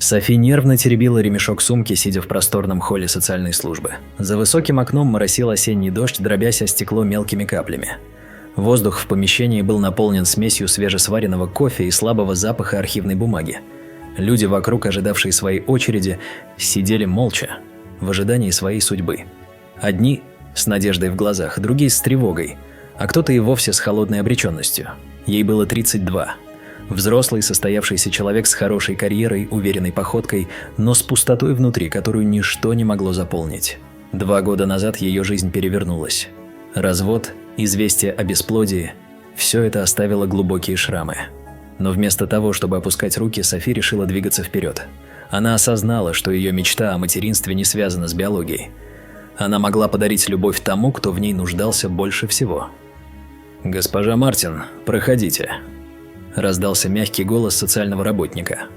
Софи нервно теребила ремешок сумки, сидя в просторном холле социальной службы. За высоким окном моросил осенний дождь, дробясь о стекло мелкими каплями. Воздух в помещении был наполнен смесью свежесваренного кофе и слабого запаха архивной бумаги. Люди вокруг, ожидавшие своей очереди, сидели молча, в ожидании своей судьбы. Одни с надеждой в глазах, другие с тревогой, а кто-то и вовсе с холодной обреченностью. Ей было 32. Взрослый, состоявшийся человек с хорошей карьерой, уверенной походкой, но с пустотой внутри, которую ничто не могло заполнить. 2 года назад ее жизнь перевернулась. Развод, известие о бесплодии – все это оставило глубокие шрамы. Но вместо того, чтобы опускать руки, Софи решила двигаться вперед. Она осознала, что ее мечта о материнстве не связана с биологией. Она могла подарить любовь тому, кто в ней нуждался больше всего. «Госпожа Мартин, проходите», – раздался мягкий голос социального работника.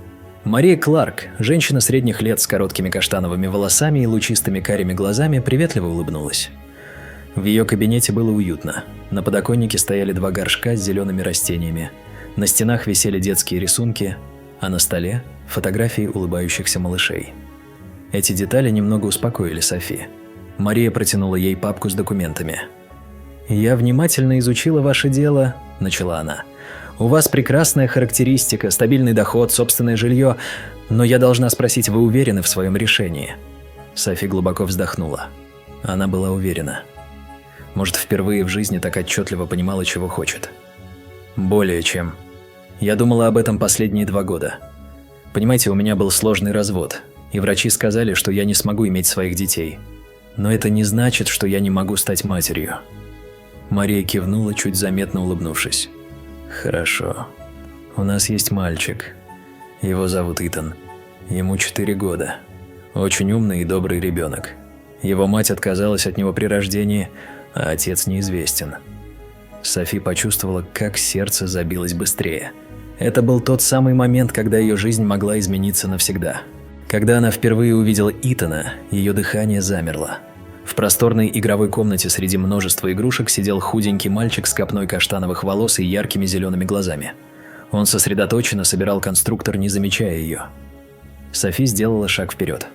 Мария Кларк, женщина средних лет с короткими каштановыми волосами и лучистыми карими глазами, приветливо улыбнулась. В ее кабинете было уютно. На подоконнике стояли 2 горшка с зелеными растениями. На стенах висели детские рисунки, а на столе – фотографии улыбающихся малышей. Эти детали немного успокоили Софи. Мария протянула ей папку с документами. «Я внимательно изучила ваше дело», – начала она. «У вас прекрасная характеристика, стабильный доход, собственное жилье, но я должна спросить, вы уверены в своем решении?» Софи глубоко вздохнула. Она была уверена. Может, впервые в жизни так отчетливо понимала, чего хочет. Более чем. Я думала об этом последние 2 года. Понимаете, у меня был сложный развод, и врачи сказали, что я не смогу иметь своих детей. Но это не значит, что я не могу стать матерью. Мария кивнула, чуть заметно улыбнувшись. Хорошо. У нас есть мальчик. Его зовут Итан. Ему 4 года. Очень умный и добрый ребенок. Его мать отказалась от него при рождении, а отец неизвестен. Софи почувствовала, как сердце забилось быстрее. Это был тот самый момент, когда ее жизнь могла измениться навсегда. Когда она впервые увидела Итана, ее дыхание замерло. В просторной игровой комнате среди множества игрушек сидел худенький мальчик с копной каштановых волос и яркими зелеными глазами. Он сосредоточенно собирал конструктор, не замечая ее. Софи сделала шаг вперед.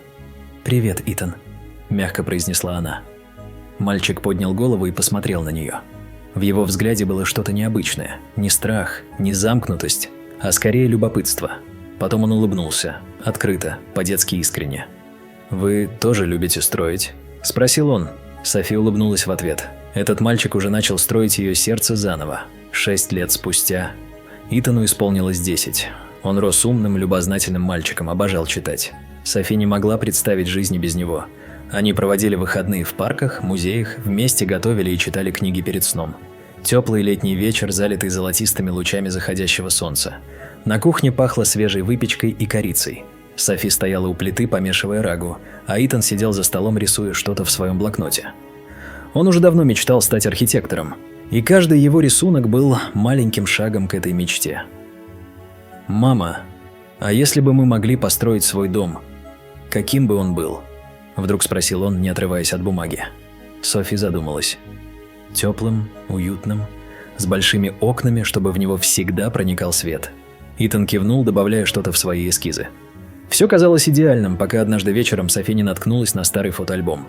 «Привет, Итан», – мягко произнесла она. Мальчик поднял голову и посмотрел на нее. В его взгляде было что-то необычное. Не страх, не замкнутость, а скорее любопытство. Потом он улыбнулся, открыто, по-детски искренне. «Вы тоже любите строить?» – спросил он. Софи улыбнулась в ответ. Этот мальчик уже начал строить ее сердце заново. 6 лет спустя. Итану исполнилось 10. Он рос умным, любознательным мальчиком, обожал читать. Софи не могла представить жизни без него. Они проводили выходные в парках, музеях, вместе готовили и читали книги перед сном. Теплый летний вечер, залитый золотистыми лучами заходящего солнца. На кухне пахло свежей выпечкой и корицей. Софи стояла у плиты, помешивая рагу, а Итан сидел за столом, рисуя что-то в своем блокноте. Он уже давно мечтал стать архитектором, и каждый его рисунок был маленьким шагом к этой мечте. «Мама, а если бы мы могли построить свой дом, каким бы он был?» Вдруг спросил он, не отрываясь от бумаги. Софи задумалась. Теплым, уютным, с большими окнами, чтобы в него всегда проникал свет. Итан кивнул, добавляя что-то в свои эскизы. Все казалось идеальным, пока однажды вечером Софи не наткнулась на старый фотоальбом.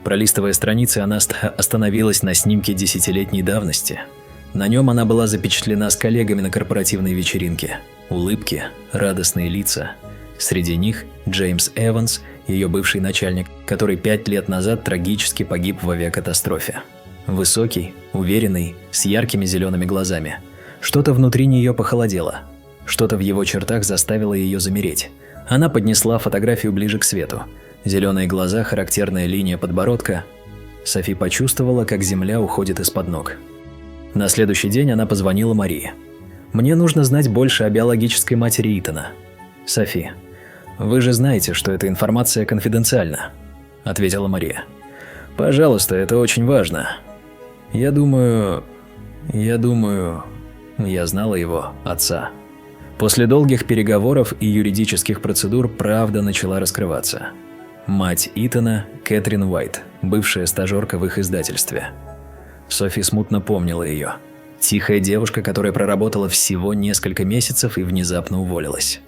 Пролистывая страницы, она остановилась на снимке 10-летней давности. На нем она была запечатлена с коллегами на корпоративной вечеринке. Улыбки, радостные лица. Среди них Джеймс Эванс, ее бывший начальник, который 5 лет назад трагически погиб в авиакатастрофе. Высокий, уверенный, с яркими зелеными глазами. Что-то внутри нее похолодело. Что-то в его чертах заставило ее замереть. Она поднесла фотографию ближе к свету. Зеленые глаза, характерная линия подбородка. Софи почувствовала, как земля уходит из-под ног. На следующий день она позвонила Марии. «Мне нужно знать больше о биологической матери Итана». «Софи, вы же знаете, что эта информация конфиденциальна», – ответила Мария. «Пожалуйста, это очень важно. Я думаю, я знала его отца». После долгих переговоров и юридических процедур правда начала раскрываться. Мать Итана – Кэтрин Уайт, бывшая стажерка в их издательстве. Софи смутно помнила ее. Тихая девушка, которая проработала всего несколько месяцев и внезапно уволилась.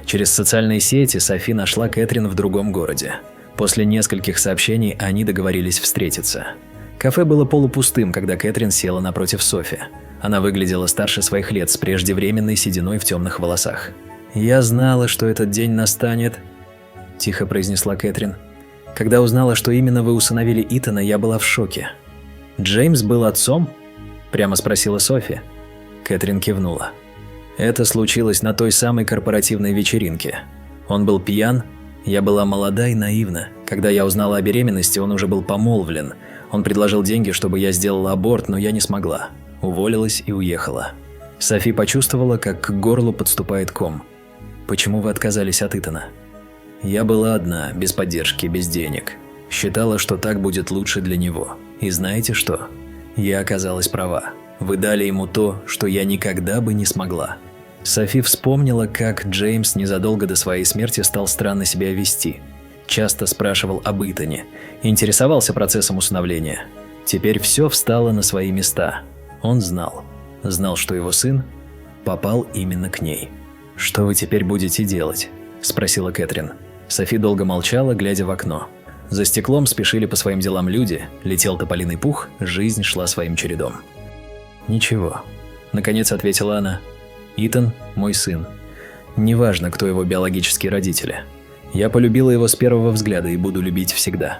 Через социальные сети Софи нашла Кэтрин в другом городе. После нескольких сообщений они договорились встретиться. Кафе было полупустым, когда Кэтрин села напротив Софи. Она выглядела старше своих лет, с преждевременной сединой в темных волосах. «Я знала, что этот день настанет», – тихо произнесла Кэтрин. «Когда узнала, что именно вы усыновили Итана, я была в шоке». «Джеймс был отцом?» – прямо спросила Софи. Кэтрин кивнула. «Это случилось на той самой корпоративной вечеринке. Он был пьян, я была молода и наивна. Когда я узнала о беременности, он уже был помолвлен. Он предложил деньги, чтобы я сделала аборт, но я не смогла. Уволилась и уехала». Софи почувствовала, как к горлу подступает ком. «Почему вы отказались от Итана?» «Я была одна, без поддержки, без денег. Считала, что так будет лучше для него. И знаете что? Я оказалась права. Вы дали ему то, что я никогда бы не смогла». Софи вспомнила, как Джеймс незадолго до своей смерти стал странно себя вести. Часто спрашивал об Итане, интересовался процессом усыновления. Теперь все встало на свои места. Он знал, что его сын попал именно к ней. «Что вы теперь будете делать?» – спросила Кэтрин. Софи долго молчала, глядя в окно. За стеклом спешили по своим делам люди, летел тополиный пух, жизнь шла своим чередом. «Ничего», – наконец ответила она. «Итан – мой сын. Неважно, кто его биологические родители. Я полюбила его с первого взгляда и буду любить всегда».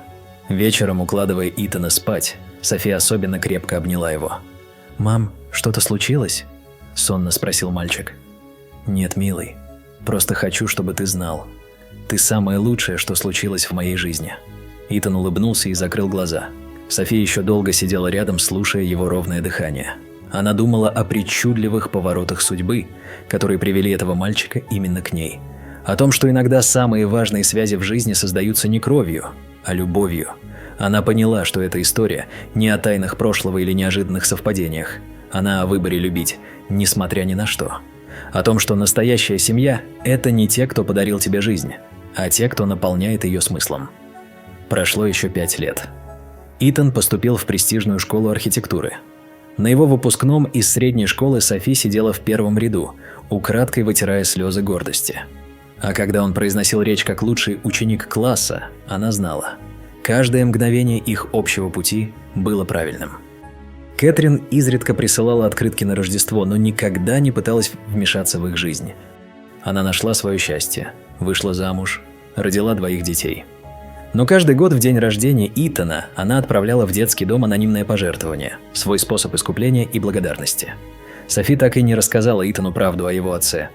Вечером, укладывая Итана спать, Софи особенно крепко обняла его. «Мам, что-то случилось?» – сонно спросил мальчик. «Нет, милый. Просто хочу, чтобы ты знал. Ты самое лучшее, что случилось в моей жизни». Итан улыбнулся и закрыл глаза. София еще долго сидела рядом, слушая его ровное дыхание. Она думала о причудливых поворотах судьбы, которые привели этого мальчика именно к ней. О том, что иногда самые важные связи в жизни создаются не кровью, а любовью. Она поняла, что эта история не о тайнах прошлого или неожиданных совпадениях. Она о выборе любить, несмотря ни на что. О том, что настоящая семья – это не те, кто подарил тебе жизнь, а те, кто наполняет ее смыслом. Прошло еще 5 лет. Итан поступил в престижную школу архитектуры. На его выпускном из средней школы Софи сидела в первом ряду, украдкой вытирая слезы гордости. А когда он произносил речь как лучший ученик класса, она знала – каждое мгновение их общего пути было правильным. Кэтрин изредка присылала открытки на Рождество, но никогда не пыталась вмешаться в их жизнь. Она нашла свое счастье, вышла замуж, родила 2 детей. Но каждый год в день рождения Итана она отправляла в детский дом анонимное пожертвование, свой способ искупления и благодарности. Софи так и не рассказала Итану правду о его отце.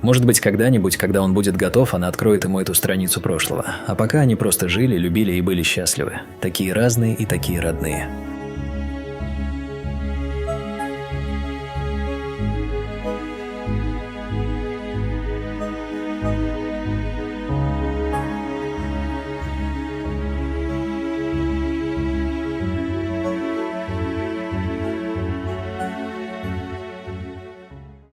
Может быть, когда-нибудь, когда он будет готов, она откроет ему эту страницу прошлого. А пока они просто жили, любили и были счастливы. Такие разные и такие родные.